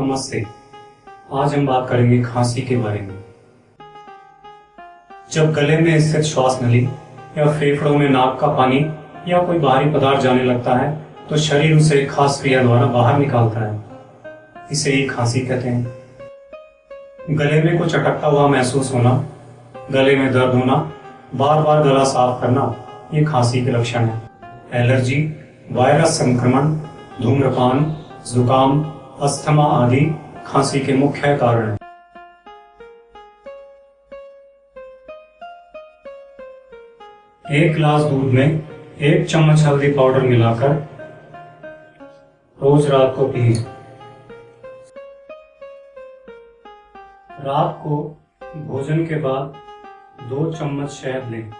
नमस्ते। आज हम बात करेंगे खांसी के बारे में। जब गले में स्थित श्वास नली या फेफड़ों में नाक का पानी या कोई बाहरी पदार्थ जाने लगता है तो शरीर उसे खास क्रिया द्वारा बाहर निकालता है। इसे ही खांसी कहते हैं। गले में कुछ अटकता हुआ महसूस होना, गले में दर्द होना, बार बार गला साफ करना, ये खांसी के लक्षण है। एलर्जी, वायरस संक्रमण, धूम्रपान, जुकाम, अस्थमा आदि खांसी के मुख्य कारण हैं। एक गिलास दूध में 1 चम्मच हल्दी पाउडर मिलाकर रोज रात को पिए। रात को भोजन के बाद 2 चम्मच शहद लें।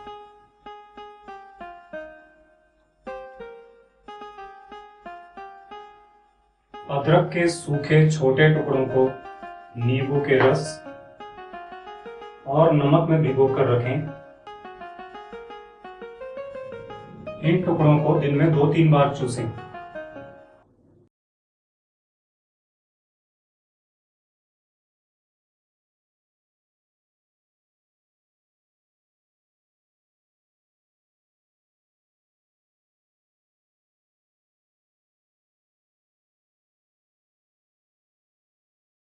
अदरक के सूखे छोटे टुकड़ों को नींबू के रस और नमक में भिगोकर रखें। इन टुकड़ों को दिन में 2-3 बार चूसें।